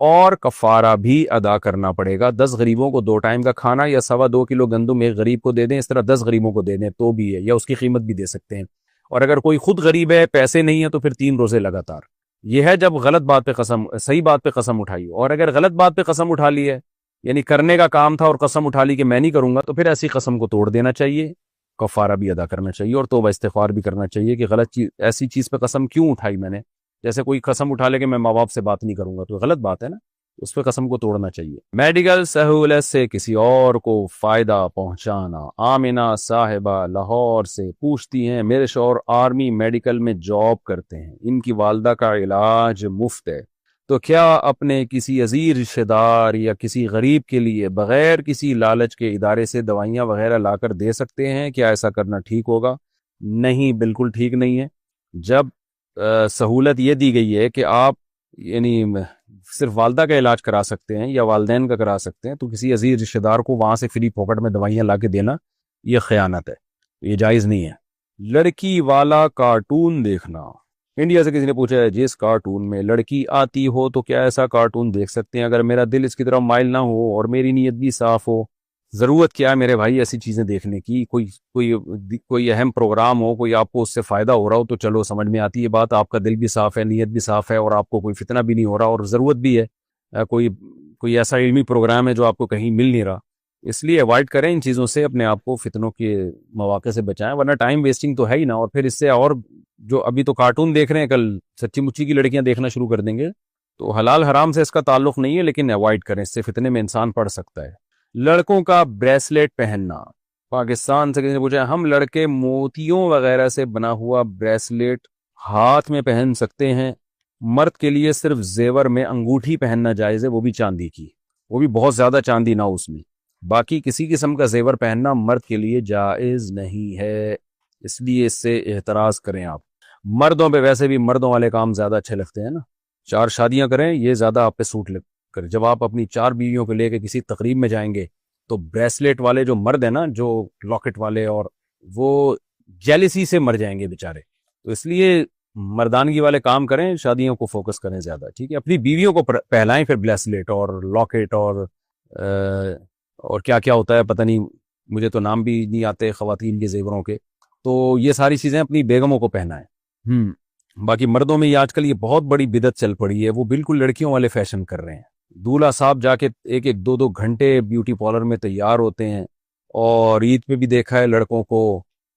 اور کفارہ بھی ادا کرنا پڑے گا۔ 10 غریبوں کو 2 ٹائم کا کھانا، یا 2.25 کلو گندم ایک غریب کو دے دیں، اس طرح 10 غریبوں کو دے دیں تو بھی ہے، یا اس کی قیمت بھی دے سکتے ہیں۔ اور اگر کوئی خود غریب ہے، پیسے نہیں ہیں، تو پھر 3 روزے لگاتار۔ یہ ہے جب غلط بات پہ قسم، صحیح بات پہ قسم اٹھائی، اور اگر غلط بات پہ قسم اٹھا لی ہے، یعنی کرنے کا کام تھا اور قسم اٹھا لی کہ میں نہیں کروں گا، تو پھر ایسی قسم کو توڑ دینا چاہیے، کفارہ بھی ادا کرنا چاہیے اور توبہ استغفار بھی کرنا چاہیے کہ غلط چیز، ایسی چیز پہ قسم کیوں اٹھائی میں نے. جیسے کوئی قسم اٹھا لے کہ میں ماں باپ سے بات نہیں کروں گا، تو غلط بات ہے نا، اس پہ قسم کو توڑنا چاہیے. میڈیکل سہولت سے کسی اور کو فائدہ پہنچانا. آمنہ صاحبہ لاہور سے پوچھتی ہیں میرے شوہر آرمی میڈیکل میں جاب کرتے ہیں، ان کی والدہ کا علاج مفت ہے، تو کیا اپنے کسی عزیز رشتہ دار یا کسی غریب کے لیے بغیر کسی لالچ کے ادارے سے دوائیاں وغیرہ لا کر دے سکتے ہیں؟ کیا ایسا کرنا ٹھیک ہوگا؟ نہیں، بالکل ٹھیک نہیں ہے. جب سہولت یہ دی گئی ہے کہ آپ یعنی صرف والدہ کا علاج کرا سکتے ہیں یا والدین کا کرا سکتے ہیں، تو کسی عزیز رشتہ دار کو وہاں سے فری پاکٹ میں دوائیاں لا کے دینا یہ خیانت ہے، یہ جائز نہیں ہے. لڑکی والا کارٹون دیکھنا. انڈیا سے کسی نے پوچھا ہے جس کارٹون میں لڑکی آتی ہو تو کیا ایسا کارٹون دیکھ سکتے ہیں اگر میرا دل اس کی طرف مائل نہ ہو اور میری نیت بھی صاف ہو؟ ضرورت کیا ہے میرے بھائی ایسی چیزیں دیکھنے کی؟ کوئی اہم پروگرام ہو، کوئی آپ کو اس سے فائدہ ہو رہا ہو تو چلو سمجھ میں آتی ہے بات، آپ کا دل بھی صاف ہے، نیت بھی صاف ہے، اور آپ کو کوئی فتنہ بھی نہیں ہو رہا اور ضرورت بھی ہے. کوئی ایسا علمی پروگرام ہے جو آپ کو کہیں مل نہیں رہا، اس لیے اوائڈ کریں ان چیزوں سے، اپنے آپ کو فتنوں کے مواقع سے بچائیں، ورنہ ٹائم ویسٹنگ تو ہے ہی نا. اور پھر اس سے اور جو ابھی تو کارٹون دیکھ رہے ہیں، کل سچی مچی کی لڑکیاں دیکھنا شروع کر دیں گے. تو حلال حرام سے اس کا تعلق نہیں ہے، لیکن اوائڈ کریں، اس سے فتنے میں انسان پڑ سکتا ہے. لڑکوں کا بریسلیٹ پہننا. پاکستان سے کسی نے پوچھا ہم لڑکے موتیوں وغیرہ سے بنا ہوا بریسلیٹ ہاتھ میں پہن سکتے ہیں؟ مرد کے لیے صرف زیور میں انگوٹھی پہننا جائز ہے، وہ بھی چاندی کی، وہ بھی بہت زیادہ چاندی نہ اس میں. باقی کسی قسم کا زیور پہننا مرد کے لیے جائز نہیں ہے، اس لیے اس سے احتراز کریں آپ. مردوں پہ ویسے بھی مردوں والے کام زیادہ اچھے لگتے ہیں نا، 4 شادیاں کریں یہ زیادہ آپ پہ سوٹ کرے. جب آپ اپنی 4 بیویوں کو لے کے کسی تقریب میں جائیں گے تو بریسلیٹ والے جو مرد ہیں نا، جو لاکٹ والے، اور وہ جیلسی سے مر جائیں گے بیچارے. تو اس لیے مردانگی والے کام کریں، شادیوں کو فوکس کریں زیادہ، ٹھیک ہے؟ اپنی بیویوں کو پہلائیں پھر بریسلیٹ اور لاکٹ اور کیا کیا ہوتا ہے پتہ نہیں، مجھے تو نام بھی نہیں آتے خواتین کے زیوروں کے. تو یہ ساری چیزیں اپنی بیگموں کو پہنائیں. باقی مردوں میں یہ آج کل یہ بہت بڑی بدعت چل پڑی ہے، وہ بالکل لڑکیوں والے فیشن کر رہے ہیں. دولہا صاحب جا کے 1-2 گھنٹے بیوٹی پارلر میں تیار ہوتے ہیں، اور عید پہ بھی دیکھا ہے لڑکوں کو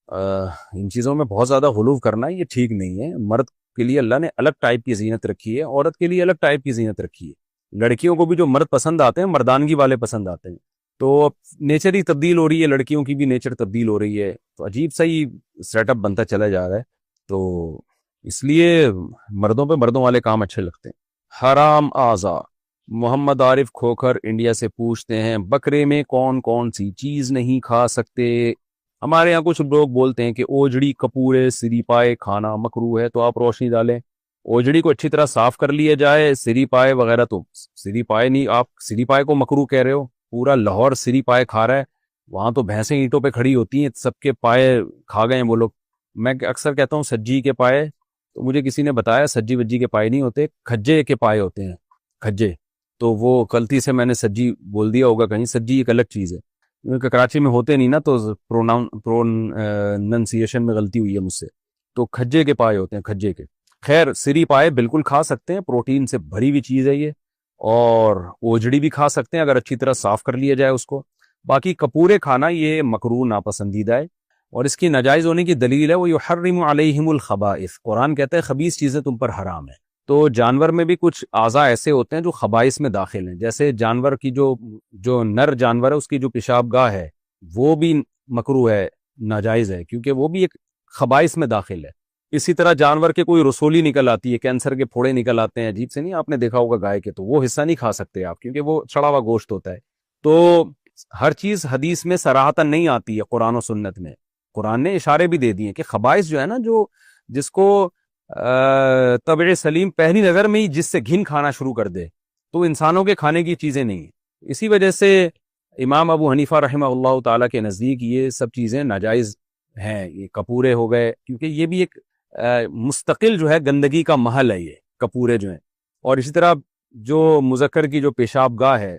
ان چیزوں میں بہت زیادہ غلو کرنا، یہ ٹھیک نہیں ہے. مرد کے لیے اللہ نے الگ ٹائپ کی زینت رکھی ہے، عورت کے لیے الگ ٹائپ کی زینت رکھی ہے. لڑکیوں کو بھی جو مرد پسند آتے ہیں مردانگی والے پسند آتے ہیں، تو نیچر ہی تبدیل ہو رہی ہے، لڑکیوں کی بھی نیچر تبدیل ہو رہی ہے، تو عجیب سا ہی سیٹ اپ بنتا چلا جا رہا ہے. تو اس لیے مردوں پہ مردوں والے کام اچھے لگتے ہیں. حرام اعضا. محمد عارف کھوکھر انڈیا سے پوچھتے ہیں بکرے میں کون کون سی چیز نہیں کھا سکتے؟ ہمارے یہاں کچھ لوگ بولتے ہیں کہ اوجڑی، کپورے، سری پائے کھانا مکروہ ہے، تو آپ روشنی ڈالیں. اوجڑی کو اچھی طرح صاف کر لیا جائے، سری پائے وغیرہ تو سری پائے نہیں، آپ سری پائے کو مکروہ کہہ رہے ہو. پورا لاہور سری پائے کھا رہا ہے، وہاں تو بھینسیں اینٹوں پہ کھڑی ہوتی ہیں، سب کے پائے کھا گئے ہیں وہ لوگ. میں اکثر کہتا ہوں سجی کے پائے، تو مجھے کسی نے بتایا سجی وجی کے پائے نہیں ہوتے، کھجے کے پائے ہوتے ہیں، کھجے. تو وہ غلطی سے میں نے سجی بول دیا ہوگا کہیں، سجی ایک الگ چیز ہے، کیونکہ کراچی میں ہوتے نہیں نا، تو پروننسیشن میں غلطی ہوئی ہے مجھ سے. تو کھجے کے پائے ہوتے ہیں، کھجے کے. خیر سری پائے بالکل کھا سکتے ہیں، پروٹین سے بھری ہوئی چیز ہے یہ. اور اوجڑی بھی کھا سکتے ہیں اگر اچھی طرح صاف کر لیا جائے اس کو. باقی کپورے کھانا یہ مکروہ ناپسندیدہ ہے، اور اس کی ناجائز ہونے کی دلیل ہے وہ یحرم علیہم الخبائث، قرآن کہتا ہے خبیث چیزیں تم پر حرام ہیں. تو جانور میں بھی کچھ اعضاء ایسے ہوتے ہیں جو خبائث میں داخل ہیں، جیسے جانور کی جو نر جانور ہے اس کی جو پیشاب گاہ ہے وہ بھی مکروہ ہے، ناجائز ہے، کیونکہ وہ بھی ایک خبائث میں داخل ہے. اسی طرح جانور کے کوئی رسولی نکل آتی ہے، کینسر کے پھوڑے نکل آتے ہیں عجیب سے، نہیں آپ نے دیکھا ہوگا گائے کے، تو وہ حصہ نہیں کھا سکتے آپ، کیونکہ وہ سڑا ہوا گوشت ہوتا ہے. تو ہر چیز حدیث میں صراحتاً نہیں آتی ہے، قرآن و سنت میں قرآن نے اشارے بھی دے دیے کہ خبائث جو ہے نا، جس کو طبع سلیم پہلی نظر میں ہی جس سے گھن کھانا شروع کر دے، تو انسانوں کے کھانے کی چیزیں نہیں ہیں. اسی وجہ سے امام ابو حنیفہ رحمہ اللہ تعالیٰ کے نزدیک یہ سب چیزیں ناجائز ہیں. یہ کپورے ہو گئے، کیونکہ یہ بھی ایک مستقل جو ہے گندگی کا محل ہے یہ کپورے جو ہیں. اور اسی طرح جو مذکر کی جو پیشاب گاہ ہے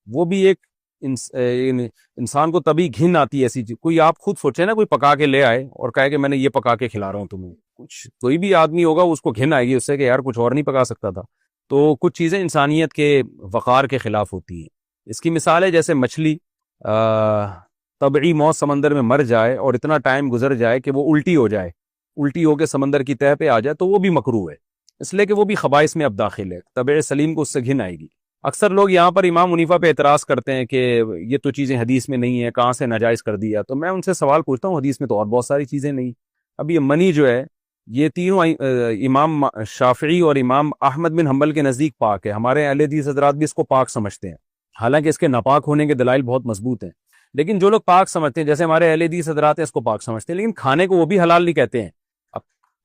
وہ بھی ایک انسان کو تبھی گھن آتی ہے ایسی چیز. کوئی آپ خود سوچے نا، کوئی پکا کے لے آئے اور کہے کہ میں نے یہ پکا کے کھلا رہا ہوں تمہیں، کچھ کوئی بھی آدمی ہوگا اس کو گھن آئے گی اس سے کہ یار کچھ اور نہیں پکا سکتا تھا. تو کچھ چیزیں انسانیت کے وقار کے خلاف ہوتی ہیں. اس کی مثال ہے جیسے مچھلی طبعی موت سمندر میں مر جائے اور اتنا ٹائم گزر جائے کہ وہ الٹی ہو جائے, الٹی ہو کے سمندر کی تہہ پہ آ جائے, تو وہ بھی مکروہ ہے, اس لیے کہ وہ بھی خبائث میں اب داخل ہے, طبع سلیم کو اس سے گھن آئے گی. اکثر لوگ یہاں پر امام حنیفہ پہ اعتراض کرتے ہیں کہ یہ تو چیزیں حدیث میں نہیں ہیں, کہاں سے ناجائز کر دیا. تو میں ان سے سوال پوچھتا ہوں, حدیث میں تو اور بہت ساری چیزیں نہیں. اب یہ منی جو ہے یہ تینوں امام شافعی اور امام احمد بن حنبل کے نزدیک پاک ہے. ہمارے اہل حدیث حضرات بھی اس کو پاک سمجھتے ہیں, حالانکہ اس کے ناپاک ہونے کے دلائل بہت مضبوط ہیں. لیکن جو لوگ پاک سمجھتے ہیں, جیسے ہمارے اہل حدیث حضرات ہیں, اس کو پاک سمجھتے ہیں, لیکن کھانے کو وہ بھی حلال نہیں کہتے ہیں.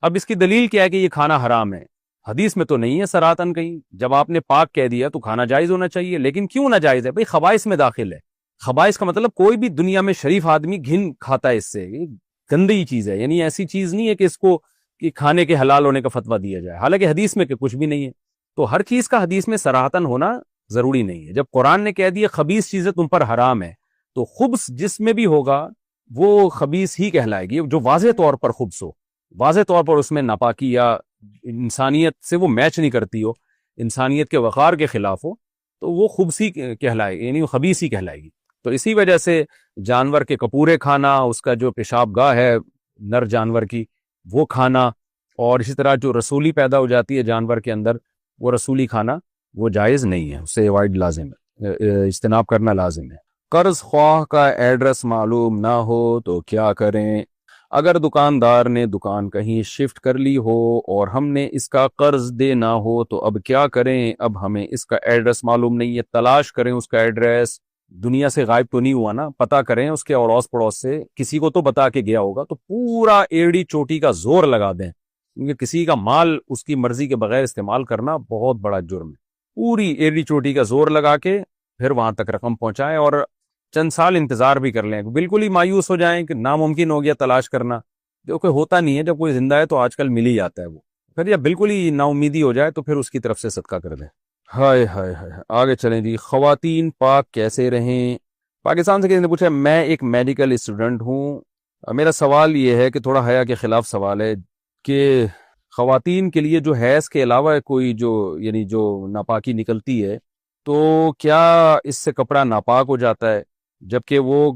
اب اس کی دلیل کیا ہے کہ یہ کھانا حرام ہے؟ حدیث میں تو نہیں ہے سراطن کہیں. جب آپ نے پاک کہہ دیا تو کھانا جائز ہونا چاہیے, لیکن کیوں نہ جائز ہے؟ بھئی خبائث میں داخل ہے. خبائث کا مطلب کوئی بھی دنیا میں شریف آدمی گھن کھاتا ہے اس سے, یہ گندی چیز ہے. یعنی ایسی چیز نہیں ہے کہ اس کو کہ کھانے کے حلال ہونے کا فتویٰ دیا جائے, حالانکہ حدیث میں کہ کچھ بھی نہیں ہے. تو ہر چیز کا حدیث میں صراحتاً ہونا ضروری نہیں ہے. جب قرآن نے کہہ دیا خبیث چیزیں تم پر حرام ہے, تو خبث جس میں بھی ہوگا وہ خبیث ہی کہلائے گی. جو واضح طور پر خبث ہو, واضح طور پر اس میں ناپاکی یا انسانیت سے وہ میچ نہیں کرتی ہو, انسانیت کے وقار کے خلاف ہو, تو وہ خبثی کہلائے گی, یعنی وہ خبیث ہی کہلائے گی. تو اسی وجہ سے جانور کے کپورے کھانا, اس کا جو پیشاب گاہ ہے نر جانور کی وہ کھانا, اور اسی طرح جو رسولی پیدا ہو جاتی ہے جانور کے اندر, وہ رسولی کھانا وہ جائز نہیں ہے, اس سے اوائڈ لازم ہے, اجتناب کرنا لازم ہے. قرض خواہ کا ایڈریس معلوم نہ ہو تو کیا کریں؟ اگر دکاندار نے دکان کہیں شفٹ کر لی ہو اور ہم نے اس کا قرض دینا ہو تو اب کیا کریں؟ اب ہمیں اس کا ایڈریس معلوم نہیں ہے, تلاش کریں اس کا ایڈریس. دنیا سے غائب تو نہیں ہوا نا, پتہ کریں اس کے اڑوس پڑوس سے, کسی کو تو بتا کے گیا ہوگا. تو پورا ایڑی چوٹی کا زور لگا دیں, کیونکہ کسی کا مال اس کی مرضی کے بغیر استعمال کرنا بہت بڑا جرم ہے. پوری ایڑی چوٹی کا زور لگا کے پھر وہاں تک رقم پہنچائیں, اور چند سال انتظار بھی کر لیں. بالکل ہی مایوس ہو جائیں کہ ناممکن ہو گیا تلاش کرنا, جو کہ ہوتا نہیں ہے. جب کوئی زندہ ہے تو آج کل مل ہی جاتا ہے وہ. پھر جب بالکل ہی نا امیدی ہو جائے تو پھر اس کی طرف سے صدقہ کر دیں. ہائے ہائے ہائے, آگے چلیں جی. خواتین پاک کیسے رہیں؟ پاکستان سے کسی نے پوچھا, میں ایک میڈیکل اسٹوڈنٹ ہوں. میرا سوال یہ ہے کہ تھوڑا حیا کے خلاف سوال ہے کہ خواتین کے لیے جو حیض کے علاوہ کوئی جو یعنی جو ناپاکی نکلتی ہے, تو کیا اس سے کپڑا ناپاک ہو جاتا ہے جبکہ وہ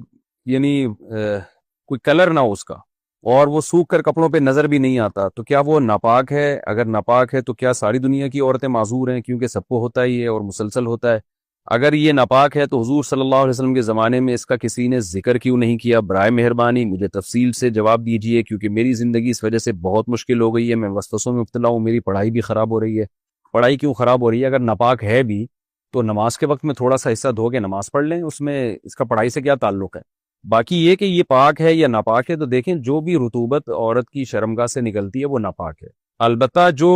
یعنی کوئی کلر نہ ہو اس کا, اور وہ سوکھ کر کپڑوں پہ نظر بھی نہیں آتا, تو کیا وہ ناپاک ہے؟ اگر ناپاک ہے تو کیا ساری دنیا کی عورتیں معذور ہیں, کیونکہ سب کو ہوتا ہی ہے اور مسلسل ہوتا ہے؟ اگر یہ ناپاک ہے تو حضور صلی اللہ علیہ وسلم کے زمانے میں اس کا کسی نے ذکر کیوں نہیں کیا؟ برائے مہربانی مجھے تفصیل سے جواب دیجیے, کیونکہ میری زندگی اس وجہ سے بہت مشکل ہو گئی ہے. میں وسوسوں میں مبتلا ہوں, میری پڑھائی بھی خراب ہو رہی ہے. پڑھائی کیوں خراب ہو رہی ہے؟ اگر ناپاک ہے بھی تو نماز کے وقت میں تھوڑا سا حصہ دھو کے نماز پڑھ لیں, اس میں اس کا پڑھائی سے کیا تعلق ہے؟ باقی یہ کہ یہ پاک ہے یا ناپاک ہے, تو دیکھیں جو بھی رطوبت عورت کی شرمگاہ سے نکلتی ہے وہ ناپاک ہے. البتہ جو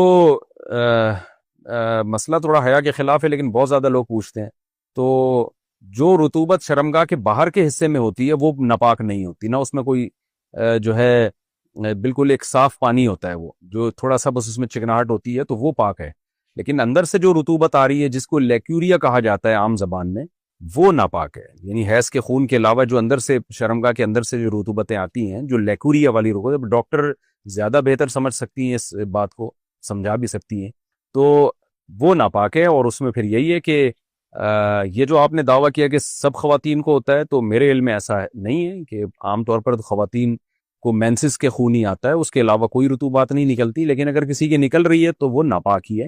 مسئلہ تھوڑا حیا کے خلاف ہے لیکن بہت زیادہ لوگ پوچھتے ہیں, تو جو رطوبت شرمگاہ کے باہر کے حصے میں ہوتی ہے وہ ناپاک نہیں ہوتی, نہ اس میں کوئی جو ہے بالکل ایک صاف پانی ہوتا ہے, وہ جو تھوڑا سا بس اس میں چکناہٹ ہوتی ہے تو وہ پاک ہے. لیکن اندر سے جو رطوبت آ رہی ہے جس کو لیکوریا کہا جاتا ہے عام زبان میں, وہ ناپاک ہے. یعنی حیض کے خون کے علاوہ جو اندر سے شرمگاہ کے اندر سے جو رطوبتیں آتی ہیں, جو لیکوریا والی رطوبت, ڈاکٹر زیادہ بہتر سمجھ سکتی ہیں اس بات کو, سمجھا بھی سکتی ہیں, تو وہ ناپاک ہے. اور اس میں پھر یہی ہے کہ یہ جو آپ نے دعویٰ کیا کہ سب خواتین کو ہوتا ہے, تو میرے علم میں ایسا نہیں ہے کہ عام طور پر خواتین کو مینسس کے خون ہی آتا ہے, اس کے علاوہ کوئی رطوبات نہیں نکلتی. لیکن اگر کسی کی نکل رہی ہے تو وہ ناپاک ہی ہے.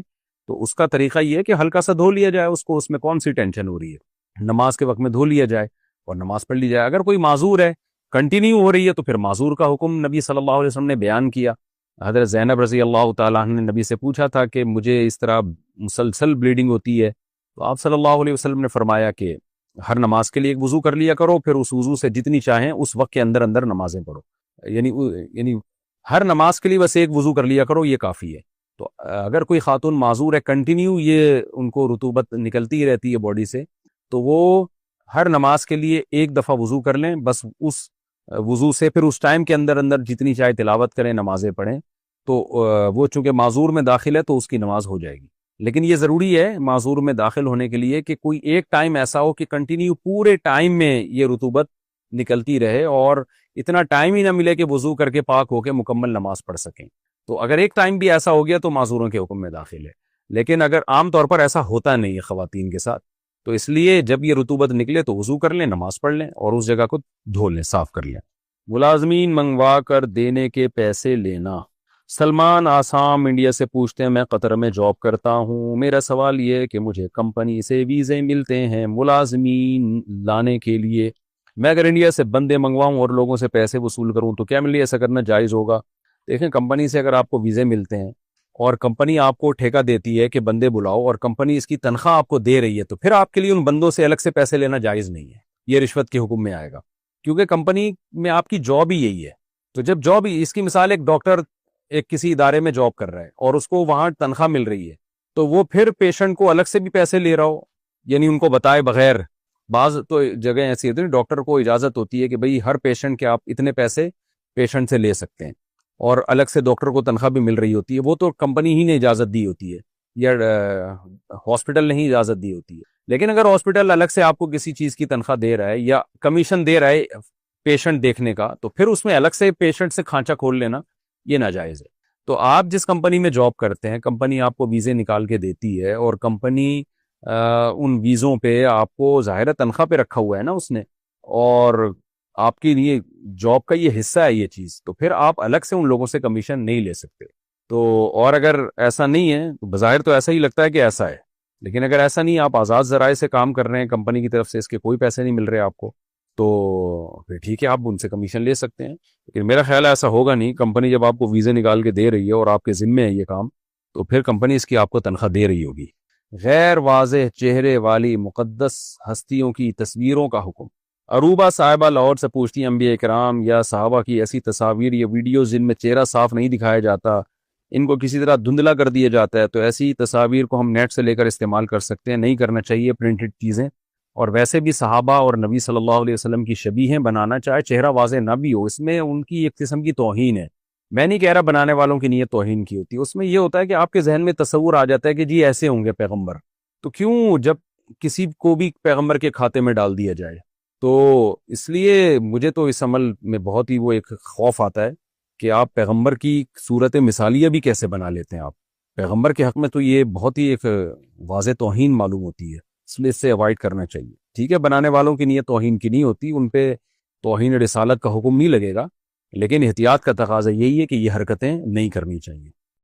تو اس کا طریقہ یہ ہے کہ ہلکا سا دھو لیا جائے اس کو, اس میں کون سی ٹینشن ہو رہی ہے, نماز کے وقت میں دھو لیا جائے اور نماز پڑھ لی جائے. اگر کوئی معذور ہے, کنٹینیو ہو رہی ہے, تو پھر معذور کا حکم نبی صلی اللہ علیہ وسلم نے بیان کیا. حضرت زینب رضی اللہ تعالیٰ عنہ نے نبی سے پوچھا تھا کہ مجھے اس طرح مسلسل بلیڈنگ ہوتی ہے, تو آپ صلی اللہ علیہ وسلم نے فرمایا کہ ہر نماز کے لیے ایک وضو کر لیا کرو, پھر اس وضو سے جتنی چاہیں اس وقت کے اندر اندر نمازیں پڑھو. یعنی ہر نماز کے لیے بس ایک وضو کر لیا کرو, یہ کافی ہے. تو اگر کوئی خاتون معذور ہے, کنٹینیو یہ ان کو رطوبت نکلتی رہتی ہے باڈی سے, تو وہ ہر نماز کے لیے ایک دفعہ وضو کر لیں, بس اس وضو سے پھر اس ٹائم کے اندر اندر جتنی چاہے تلاوت کریں, نمازیں پڑھیں. تو وہ چونکہ معذور میں داخل ہے تو اس کی نماز ہو جائے گی. لیکن یہ ضروری ہے معذور میں داخل ہونے کے لیے کہ کوئی ایک ٹائم ایسا ہو کہ کنٹینیو پورے ٹائم میں یہ رطوبت نکلتی رہے, اور اتنا ٹائم ہی نہ ملے کہ وضو کر کے پاک ہو کے مکمل نماز پڑھ سکیں. تو اگر ایک ٹائم بھی ایسا ہو گیا تو معذوروں کے حکم میں داخل ہے، لیکن اگر عام طور پر ایسا ہوتا نہیں ہے خواتین کے ساتھ، تو اس لیے جب یہ رطوبت نکلے تو وضو کر لیں، نماز پڑھ لیں اور اس جگہ کو دھو لیں، صاف کر لیں۔ ملازمین منگوا کر دینے کے پیسے لینا۔ سلمان آسام انڈیا سے پوچھتے ہیں، میں قطر میں جاب کرتا ہوں، میرا سوال یہ ہے کہ مجھے کمپنی سے ویزے ملتے ہیں ملازمین لانے کے لیے، میں اگر انڈیا سے بندے منگواؤں اور لوگوں سے پیسے وصول کروں تو کیا میرے لیے ایسا کرنا جائز ہوگا؟ دیکھیں، کمپنی سے اگر آپ کو ویزے ملتے ہیں اور کمپنی آپ کو ٹھیکہ دیتی ہے کہ بندے بلاؤ اور کمپنی اس کی تنخواہ آپ کو دے رہی ہے، تو پھر آپ کے لیے ان بندوں سے الگ سے پیسے لینا جائز نہیں ہے، یہ رشوت کے حکم میں آئے گا، کیونکہ کمپنی میں آپ کی جاب ہی یہی ہے۔ تو جب جاب ہی، اس کی مثال، ایک ڈاکٹر ایک کسی ادارے میں جاب کر رہا ہے اور اس کو وہاں تنخواہ مل رہی ہے، تو وہ پھر پیشنٹ کو الگ سے بھی پیسے لے رہا ہو، یعنی ان کو بتائے بغیر۔ بعض تو جگہ ایسی ہوتی ہے ڈاکٹر کو اجازت ہوتی ہے کہ بھئی ہر پیشنٹ کے آپ اتنے پیسے پیشنٹ سے لے سکتے ہیں، اور الگ سے ڈاکٹر کو تنخواہ بھی مل رہی ہوتی ہے، وہ تو کمپنی ہی نے اجازت دی ہوتی ہے یا ہاسپٹل نے ہی اجازت دی ہوتی ہے۔ لیکن اگر ہاسپٹل الگ سے آپ کو کسی چیز کی تنخواہ دے رہا ہے یا کمیشن دے رہا ہے پیشنٹ دیکھنے کا، تو پھر اس میں الگ سے پیشنٹ سے کھانچا کھول لینا یہ ناجائز ہے۔ تو آپ جس کمپنی میں جاب کرتے ہیں، کمپنی آپ کو ویزے نکال کے دیتی ہے، اور کمپنی ان ویزوں پہ آپ کو ظاہر تنخواہ پہ رکھا ہوا ہے نا اس نے، اور آپ کے لیے جاب کا یہ حصہ ہے یہ چیز، تو پھر آپ الگ سے ان لوگوں سے کمیشن نہیں لے سکتے۔ تو اور اگر ایسا نہیں ہے تو بظاہر تو ایسا ہی لگتا ہے کہ ایسا ہے، لیکن اگر ایسا نہیں، آپ آزاد ذرائع سے کام کر رہے ہیں، کمپنی کی طرف سے اس کے کوئی پیسے نہیں مل رہے آپ کو، تو پھر ٹھیک ہے، آپ ان سے کمیشن لے سکتے ہیں۔ لیکن میرا خیال ہے ایسا ہوگا نہیں، کمپنی جب آپ کو ویزے نکال کے دے رہی ہے اور آپ کے ذمے ہے یہ کام، تو پھر کمپنی اس کی آپ کو تنخواہ دے رہی ہوگی۔ غیر واضح چہرے والی مقدس ہستیوں کی تصویروں کا حکم۔ عروبہ صاحبہ لاہور سے پوچھتی ہیں، انبیاء کرام یا صحابہ کی ایسی تصاویر یا ویڈیوز جن میں چہرہ صاف نہیں دکھایا جاتا، ان کو کسی طرح دھندلا کر دیا جاتا ہے، تو ایسی تصاویر کو ہم نیٹ سے لے کر استعمال کر سکتے ہیں؟ نہیں کرنا چاہیے پرنٹڈ چیزیں، اور ویسے بھی صحابہ اور نبی صلی اللہ علیہ وسلم کی شبیہیں بنانا، چاہے چہرہ واضح نہ بھی ہو، اس میں ان کی ایک قسم کی توہین ہے۔ میں نہیں کہہ رہا بنانے والوں کی نیت توہین کی ہوتی ہے، اس میں یہ ہوتا ہے کہ آپ کے ذہن میں تصور آ جاتا ہے کہ جی ایسے ہوں گے پیغمبر، تو کیوں جب کسی کو بھی پیغمبر کے کھاتے میں ڈال دیا جائے؟ تو اس لیے مجھے تو اس عمل میں بہت ہی وہ ایک خوف آتا ہے کہ آپ پیغمبر کی صورت مثالیہ بھی کیسے بنا لیتے ہیں آپ پیغمبر کے حق میں، تو یہ بہت ہی ایک واضح توہین معلوم ہوتی ہے، اس لیے اس سے اوائڈ کرنا چاہیے۔ ٹھیک ہے، بنانے والوں کی نیت توہین کی نہیں ہوتی، ان پہ توہین رسالت کا حکم نہیں لگے گا، لیکن احتیاط کا تقاضا یہی ہے کہ یہ حرکتیں نہیں کرنی چاہیے۔